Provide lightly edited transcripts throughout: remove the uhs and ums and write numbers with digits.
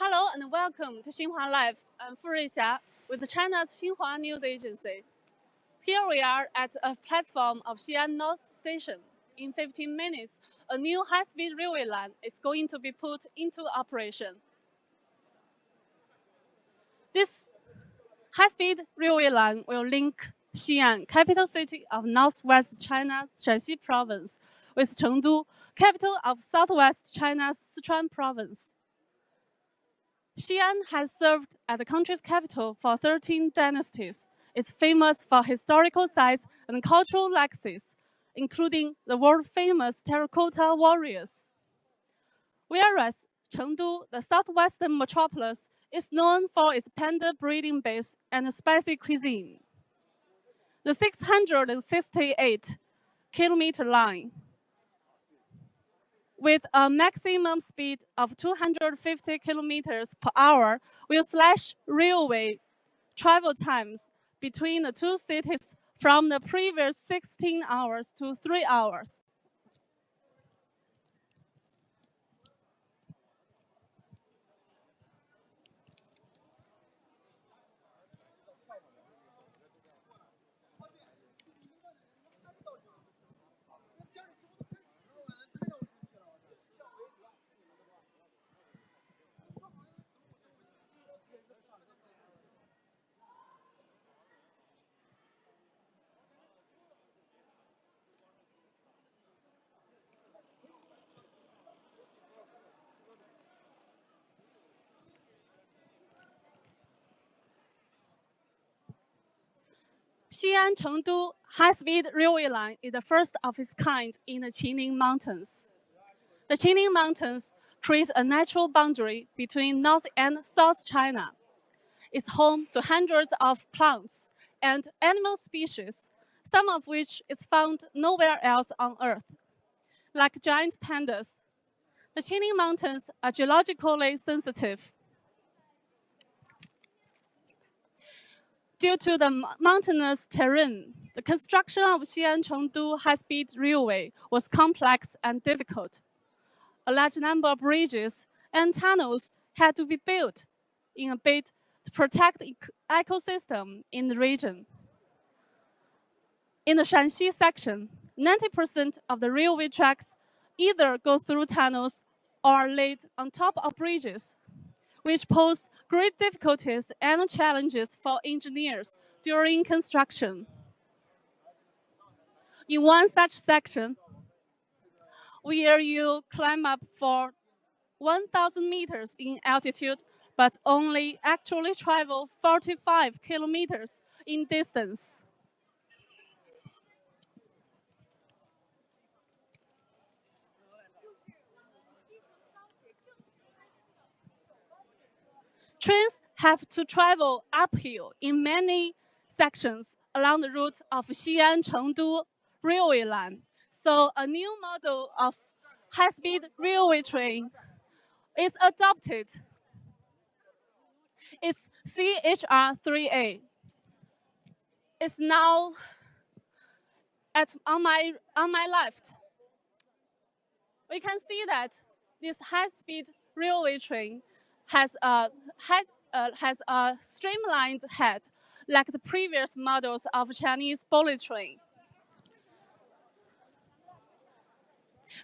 Hello and welcome to Xinhua Live. I'm Fu Ruixia with China's Xinhua News Agency. Here we are at a platform of Xi'an North Station. In 15 minutes, a new high-speed railway line is going to be put into operation. This high-speed railway line will link Xi'an, capital city of northwest China's Shanxi province, with Chengdu, capital of southwest China's Sichuan province. Xi'an has served as the country's capital for 13 dynasties. It's famous for historical sites and cultural legacies, including the world-famous terracotta warriors. Whereas Chengdu, the southwestern metropolis, is known for its panda breeding base and spicy cuisine. The 668-kilometer line, with a maximum speed of 250 kilometers per hour, will slash railway travel times between the two cities from the previous 16 hours to 3 hours. Xi'an-Chengdu high-speed railway line is the first of its kind in the Qinling Mountains. The Qinling Mountains create a natural boundary between North and South China. It's home to hundreds of plants and animal species, some of which is found nowhere else on Earth, like giant pandas. The Qinling Mountains are geologically sensitive. Due to the mountainous terrain, the construction of Xi'an-Chengdu high-speed railway was complex and difficult. A large number of bridges and tunnels had to be built in a bid to protect the ecosystem in the region. In the Shanxi section, 90% of the railway tracks either go through tunnels or are laid on top of bridges, which pose great difficulties and challenges for engineers during construction. In one such section, where you climb up for 1,000 meters in altitude, but only actually travel 45 kilometers in distance. Trains have to travel uphill in many sections along the route of Xi'an-Chengdu railway line. So a new model of high-speed railway train is adopted. It's CHR3A. It's now on my left. We can see that this high-speed railway train has a streamlined head, like the previous models of Chinese bullet train.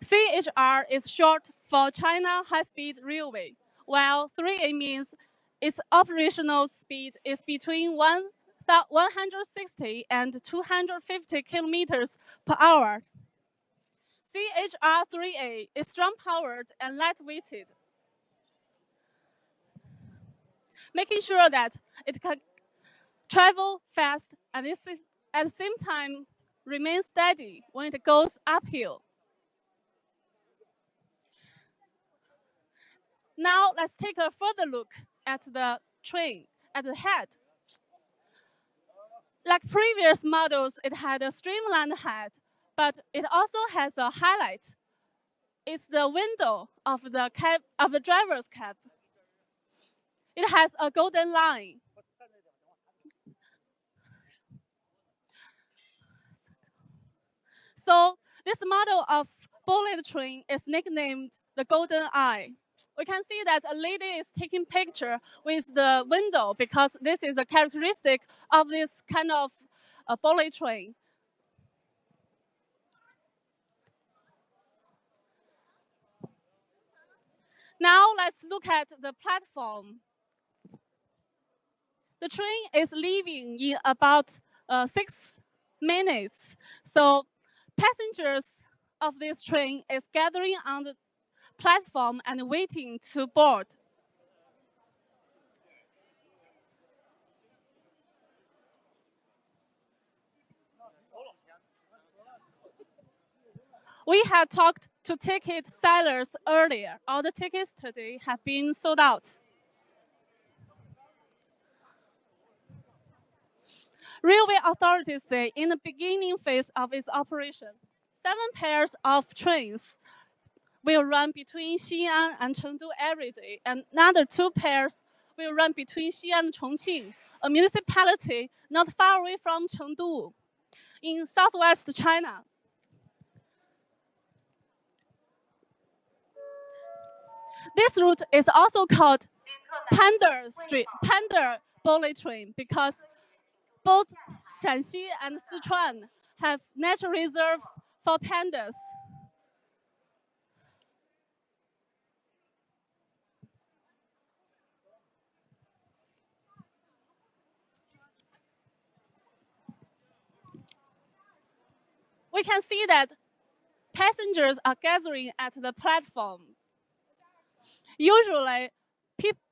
CHR is short for China High-Speed Railway, while 3A means its operational speed is between 160 and 250 kilometers per hour. CHR3A is strong-powered and light-weighted, making sure that it can travel fast and at the same time remain steady when it goes uphill. Now let's take a further look at the train, at the head. Like previous models, it had a streamlined head, but it also has a highlight. It's the window of the driver's cab. It has a golden line. So this model of bullet train is nicknamed the Golden Eye. we can see that a lady is taking picture with the window because this is a characteristic of this kind of bullet train. Now let's look at the platform. The train is leaving in about 6 minutes. So passengers of this train is gathering on the platform and waiting to board. We had talked to ticket sellers earlier. All the tickets today have been sold out. Railway authorities say in the beginning phase of its operation, 7 pairs of trains will run between Xi'an and Chengdu every day, and another 2 pairs will run between Xi'an and Chongqing, a municipality not far away from Chengdu in southwest China. This route is also called Panda Bullet Train because both Shanxi and Sichuan have natural reserves for pandas. We can see that passengers are gathering at the platform. Usually,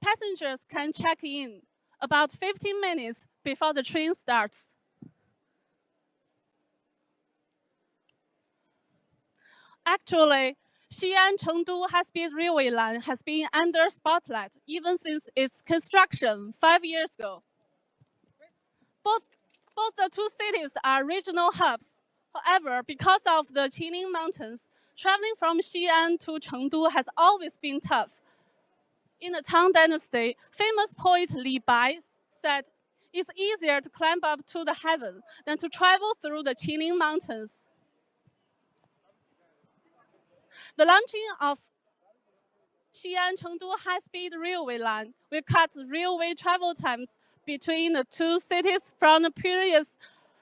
passengers can check in about 15 minutes before the train starts. Actually, Xi'an-Chengdu high-speed railway line has been under spotlight even since its construction 5 years ago. Both the two cities are regional hubs. However, because of the Qinling Mountains, traveling from Xi'an to Chengdu has always been tough. In the Tang Dynasty, famous poet Li Bai said, "It's easier to climb up to the heaven than to travel through the Qinling Mountains." The launching of Xi'an-Chengdu high-speed railway line will cut railway travel times between the two cities from the previous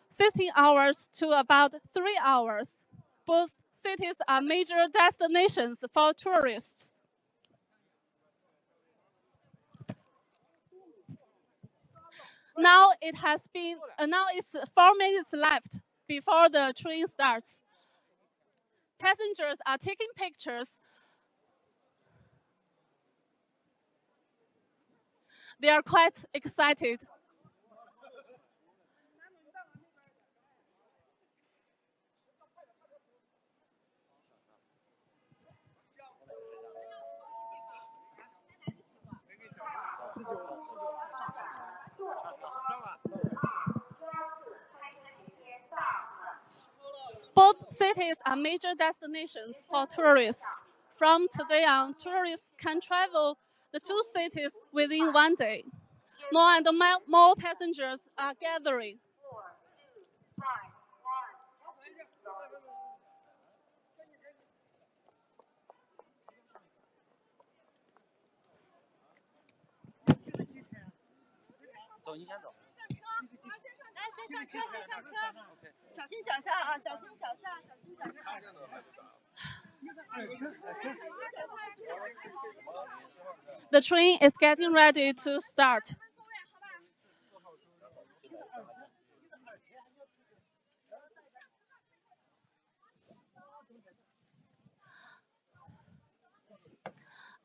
16 hours to about 3 hours. Both cities are major destinations for tourists. Now it's 4 minutes left before the train starts. Passengers are taking pictures. They are quite excited. Both cities are major destinations for tourists. From today on, tourists can travel the two cities within 1 day. More and more passengers are gathering. The train is getting ready to start.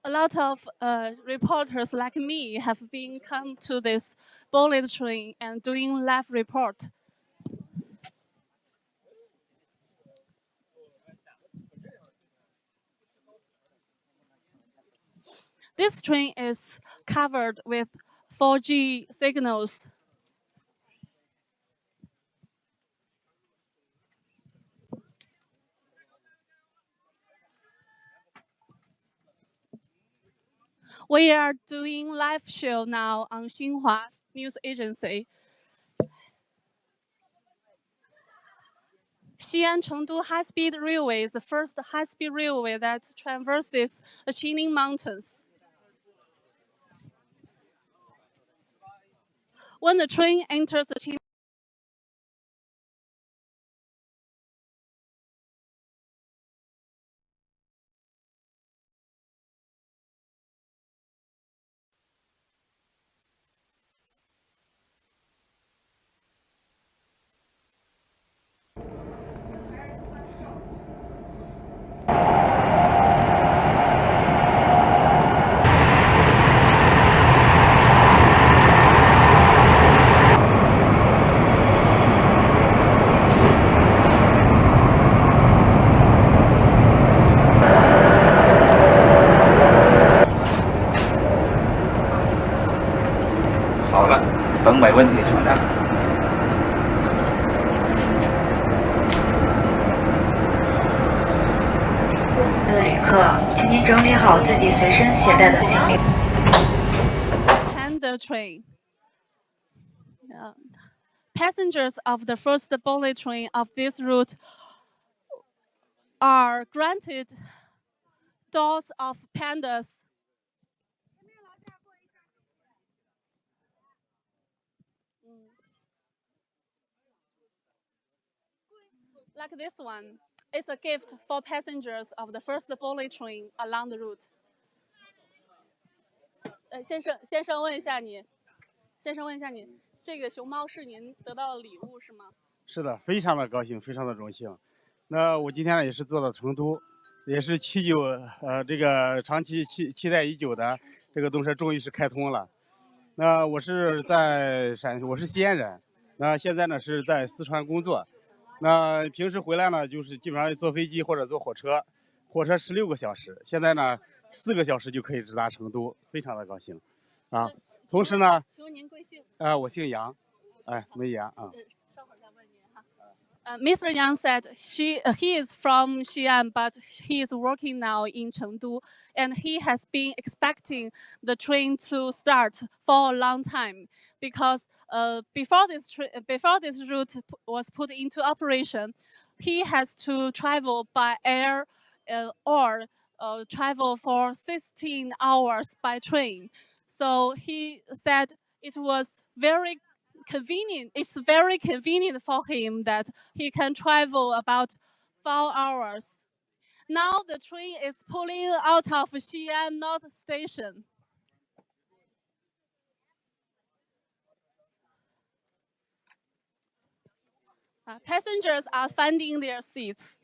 A lot of reporters like me have been come to this bullet train and doing live report. This train is covered with 4G signals. We are doing live show now on Xinhua news agency. Xi'an-Chengdu high-speed railway is the first high-speed railway that traverses the Qinling Mountains. When the train enters the Qinling, 好了，等没问题，船长。的旅客，请您整理好自己随身携带的行李。Panda train. Passengers of the first bullet train of this route are granted dolls of pandas. Like this one, it's a gift for passengers of the first bullet train along the route. 先生问一下你，这个熊猫是您得到的礼物是吗？是的，非常的高兴，非常的荣幸。那我今天呢也是坐到成都，也是这个长期期待已久的这个动车终于是开通了。那我是我是西安人，那现在呢是在四川工作。那平时回来呢就是基本上坐飞机或者坐火车，火车16个小时，现在呢4个小时就可以直达成都，非常的高兴。啊，同时呢，请问您贵姓？我姓杨，梅杨啊。稍会儿再问您哈。Mr. Yang said he is from Xi'an, but he is working now in Chengdu, and he has been expecting the train to start for a long time because before this route was put into operation, he has to travel by air or travel for 16 hours by train. So he said it was very convenient. It's very convenient for him that he can travel about 4 hours. Now the train is pulling out of Xi'an North Station. Passengers are finding their seats.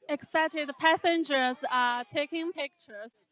Excited passengers are taking pictures.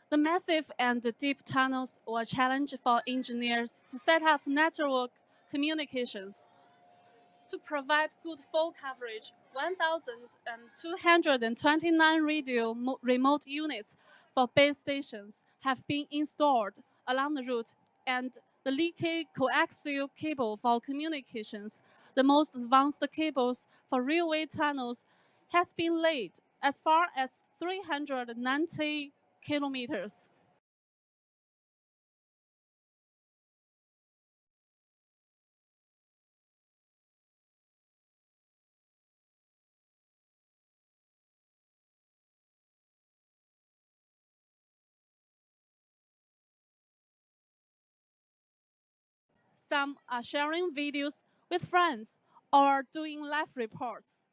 The massive and deep tunnels were a challenge for engineers to set up network communications. To provide good full coverage, 1,229 radio remote units for base stations have been installed along the route, and the leaky coaxial cable for communications, the most advanced cables for railway tunnels, has been laid as far as 390 kilometers. Some are sharing videos with friends or doing live reports.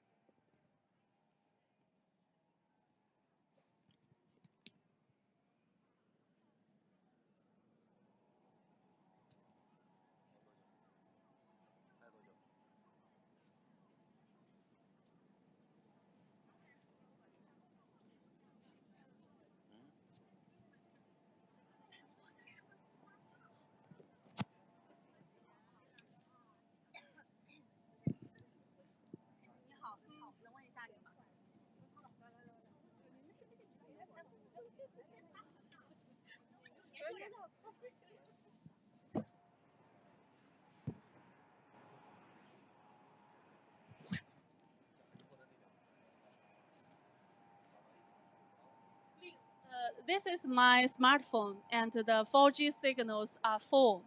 This is my smartphone, and the 4G signals are full.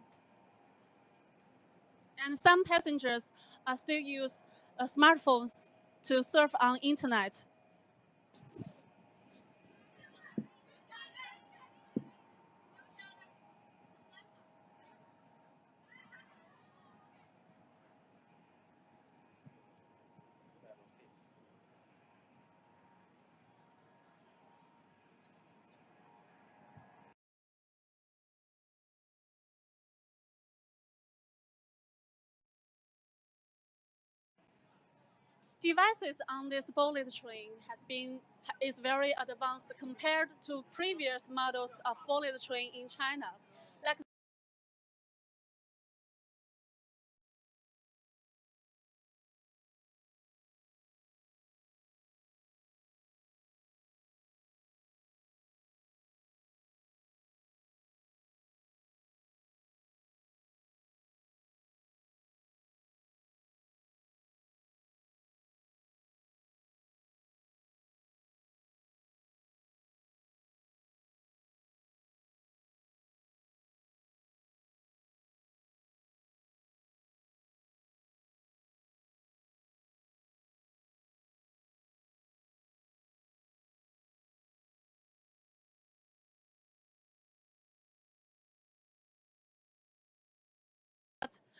And some passengers are still use smartphones to surf on internet. Devices on this bullet train is very advanced compared to previous models of bullet train in China. Like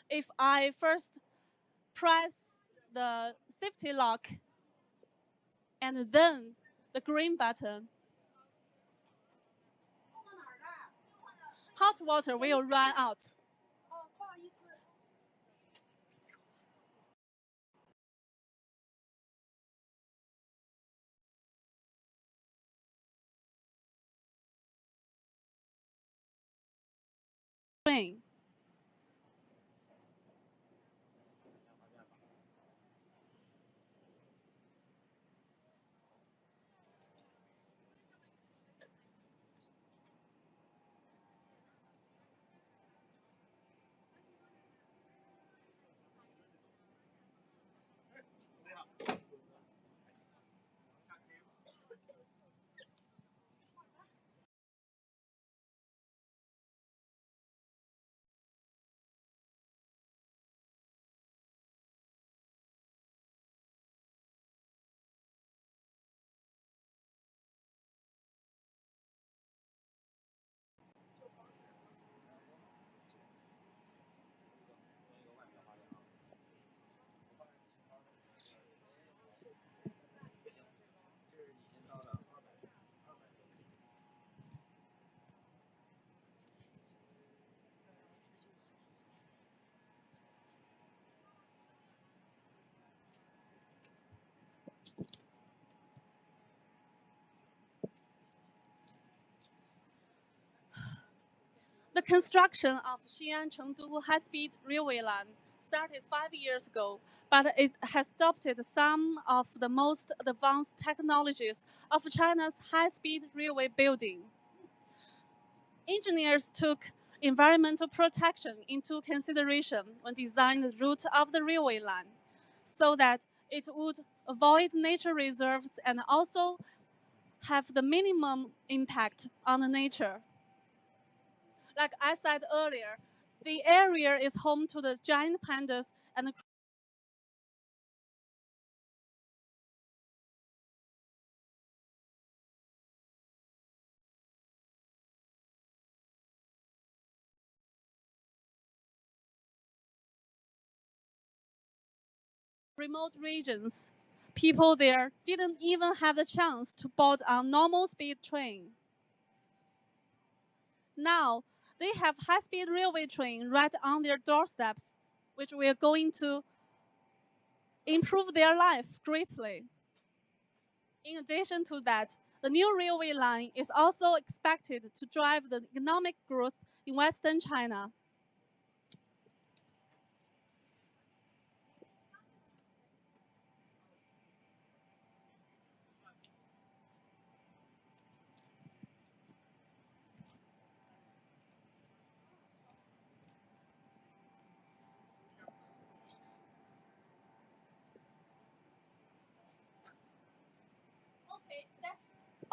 if I first press the safety lock and then the green button, hot water will run out. train. The construction of Xi'an-Chengdu high-speed railway line started 5 years ago, but it has adopted some of the most advanced technologies of China's high-speed railway building. Engineers took environmental protection into consideration when designing the route of the railway line, so that it would avoid nature reserves and also have the minimum impact on the nature. Like I said earlier, the area is home to the giant pandas and remote regions. People there didn't even have the chance to board a normal speed train. Now, they have high-speed railway train right on their doorsteps, which we are going to improve their life greatly. In addition to that, the new railway line is also expected to drive the economic growth in Western China.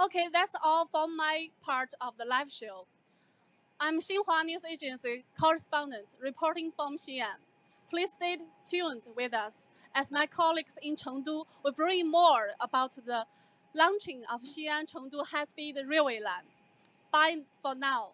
Okay, that's all for my part of the live show. I'm Xinhua News Agency correspondent reporting from Xi'an. Please stay tuned with us as my colleagues in Chengdu will bring more about the launching of Xi'an-Chengdu high-speed railway line. Bye for now.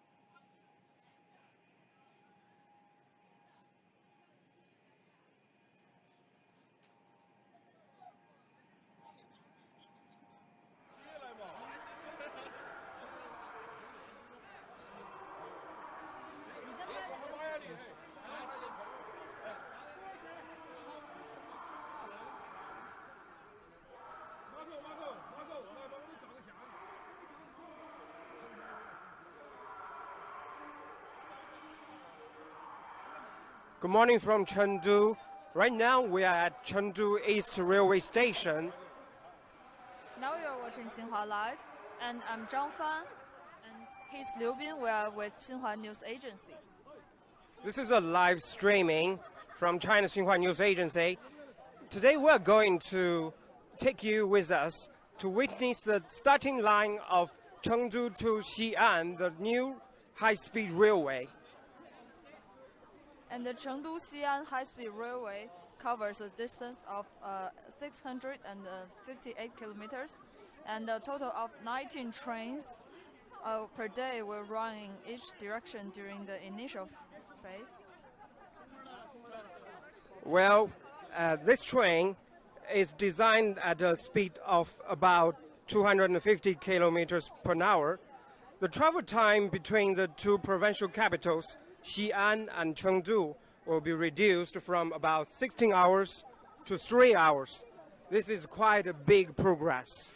Good morning from Chengdu. Right now we are at Chengdu East Railway Station. Now you are watching Xinhua Live, and I'm Zhang Fan, and he's Liu Bin. We are with Xinhua News Agency. This is a live streaming from China Xinhua News Agency. Today we are going to take you with us to witness the starting line of Chengdu to Xi'an, the new high-speed railway. And the Chengdu-Xi'an high-speed railway covers a distance of 658 kilometers, and a total of 19 trains per day will run in each direction during the initial phase. Well, this train is designed at a speed of about 250 kilometers per hour. The travel time between the two provincial capitals, Xi'an and Chengdu, will be reduced from about 16 hours to 3 hours. This is quite a big progress.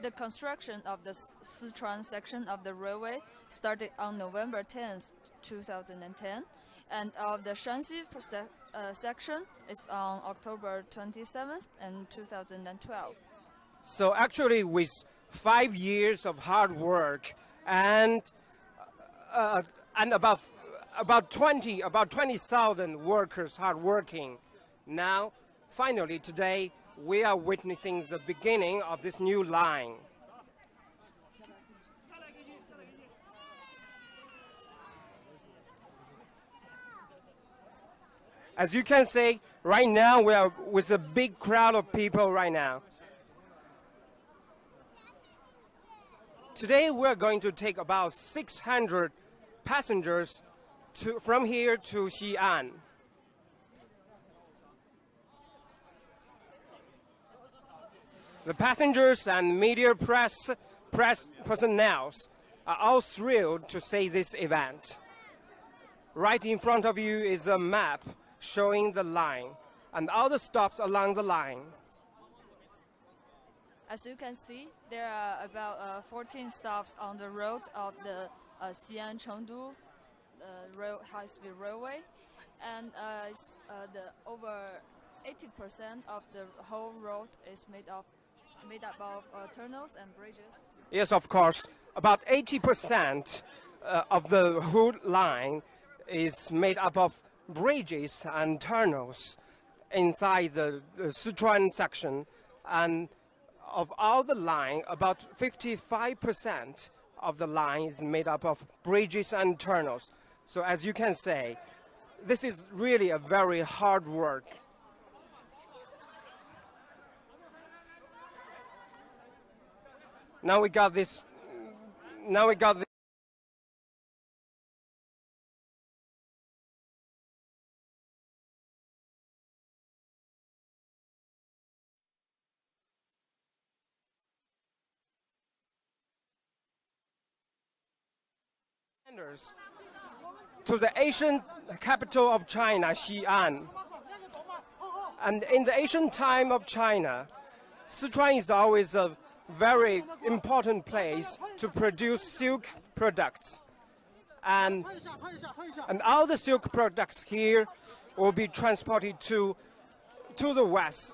The construction of the Sichuan section of the railway started on November 10th, 2010, and of the Shanxi section is on October 27th and 2012. So actually, with 5 years of hard work and about 20,000 workers hard working, now finally today we are witnessing the beginning of this new line. As you can see, right now we are with a big crowd of people right now. Today we're going to take about 600 passengers from here to Xi'an. The passengers and media press personnel are all thrilled to see this event. Right in front of you is a map showing the line and all the stops along the line. As you can see, there are about 14 stops on the road of the Xi'an-Chengdu high-speed railway, and over 80% of the whole road is made up of tunnels and bridges. Yes, of course. About 80% of the whole line is made up of bridges and tunnels inside the Sichuan section, and of all the line, about 55% of the line is made up of bridges and tunnels. So as you can say, this is really a very hard work. Now we got this. To the Asian capital of China, Xi'an. And in the ancient time of China, Sichuan is always a very important place to produce silk products. And all the silk products here will be transported to the west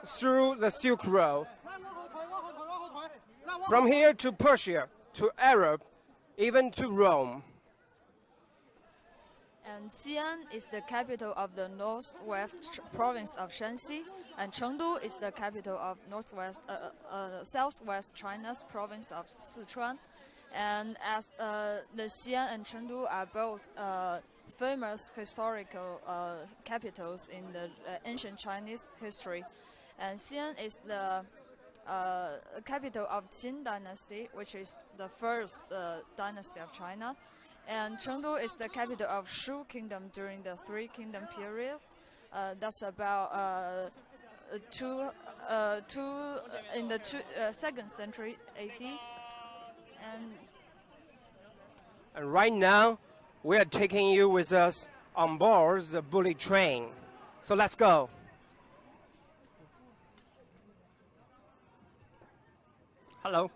through the Silk Road. From here to Persia, to Europe, even to Rome. And Xi'an is the capital of the northwest province of Shanxi, and Chengdu is the capital of southwest China's province of Sichuan. And as the Xi'an and Chengdu are both famous historical capitals in the ancient Chinese history, and Xi'an is the capital of Qin dynasty, which is the first dynasty of China. And Chengdu is the capital of Shu Kingdom during the Three Kingdom period. That's about in the 2nd century AD. And right now, we are taking you with us on board the bullet train. So let's go. Hello.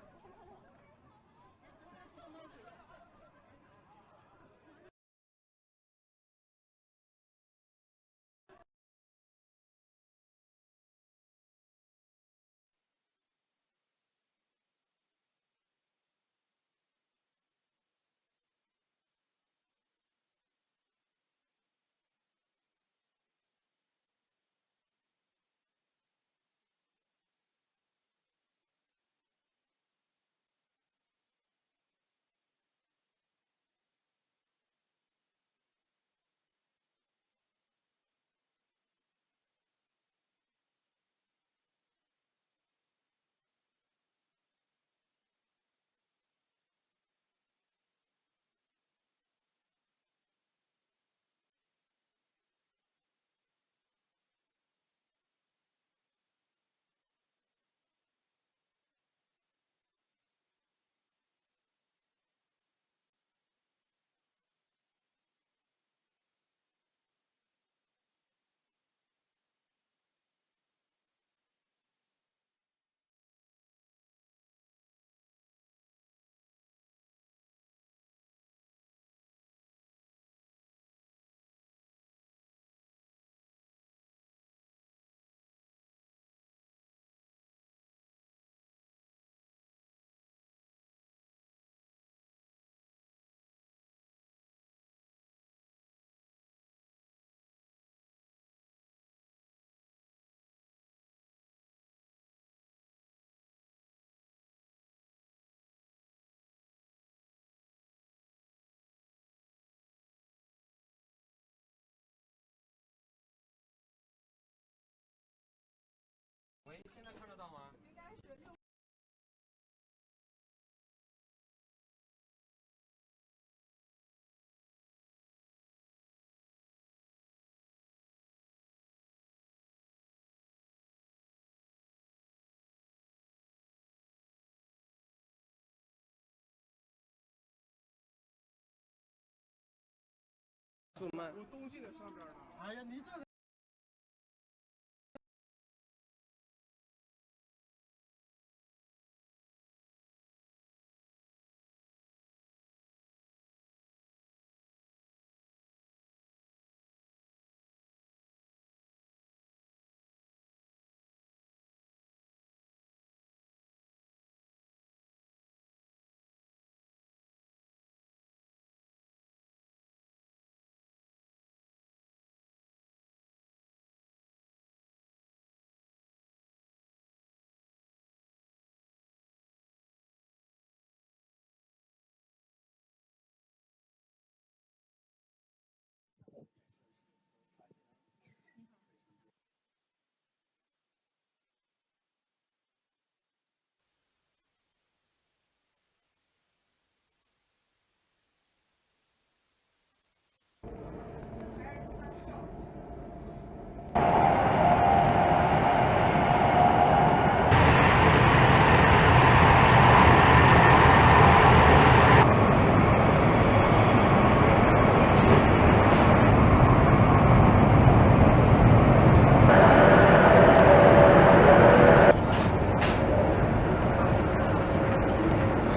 速慢。有东西在上边呢。哎呀，你这。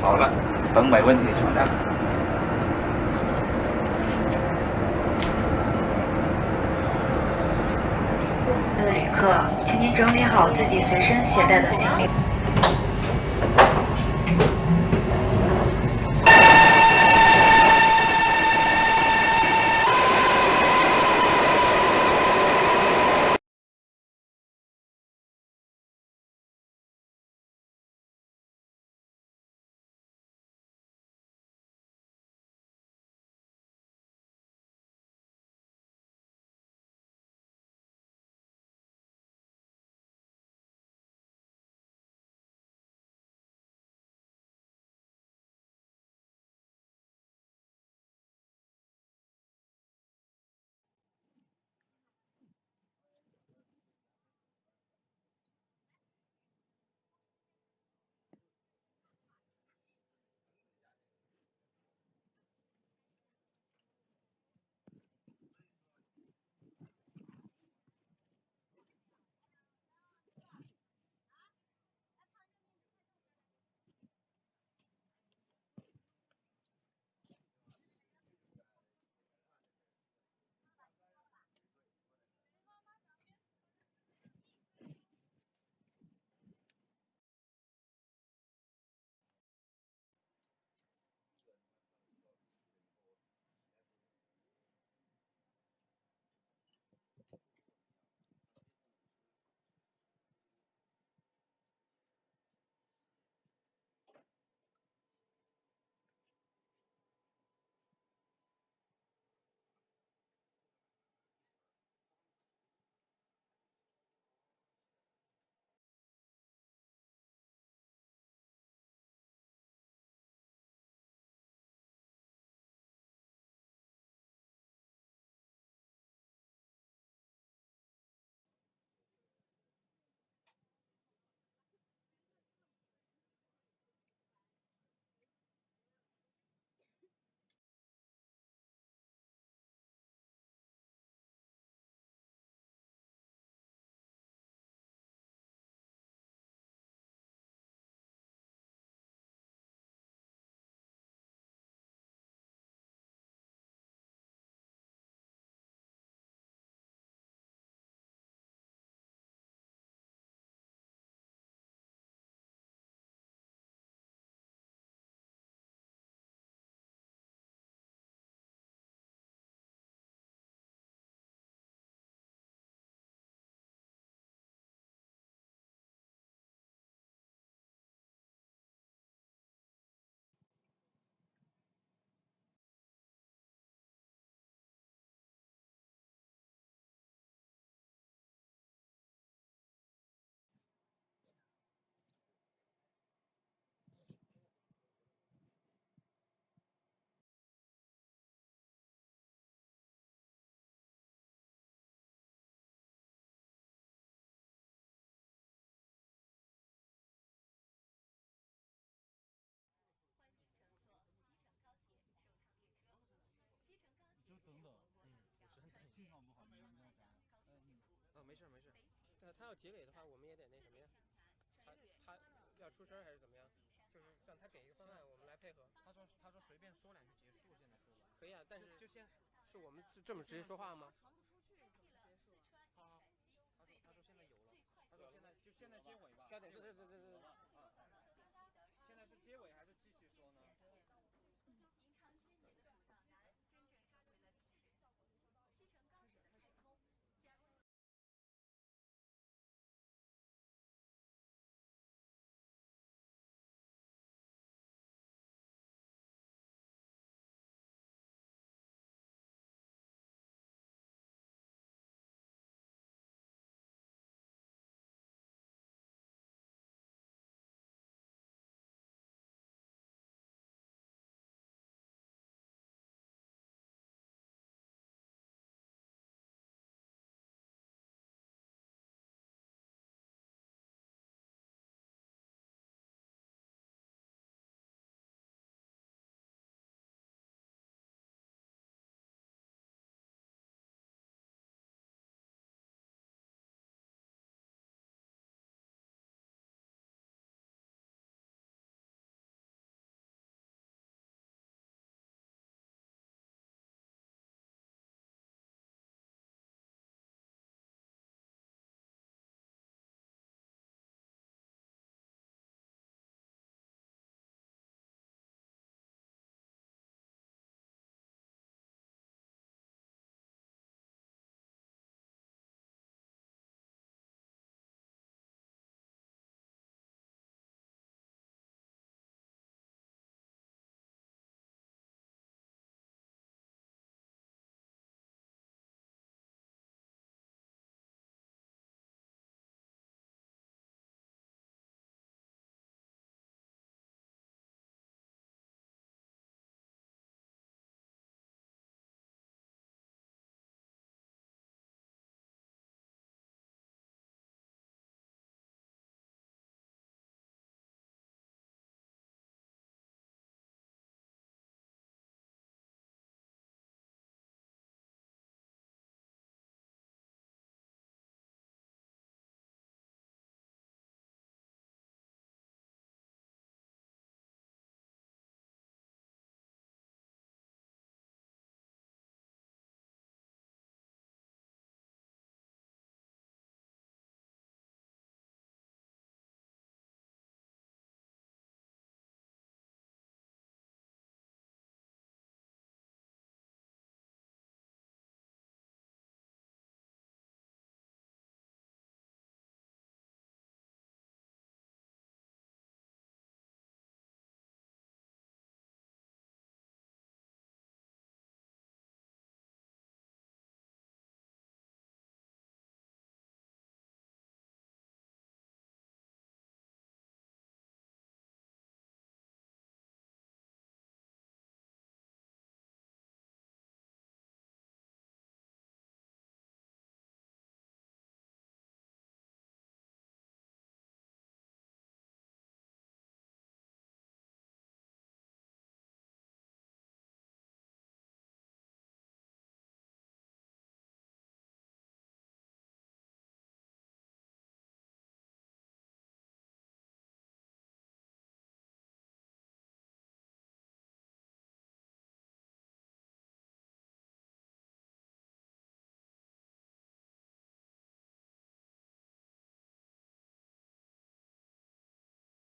好了，等没问题，船长。的旅客，请您整理好自己随身携带的行李。事没事。他要结尾的话，我们也得那什么呀？他要出声还是怎么样？就是让他给一个方案，我们来配合。他说随便说两句结束，现在说吧。可以啊，但是就先是我们这么直接说话吗？传不出去怎么结束啊？好，他说现在有了，他说现在接尾吧。稍等，对。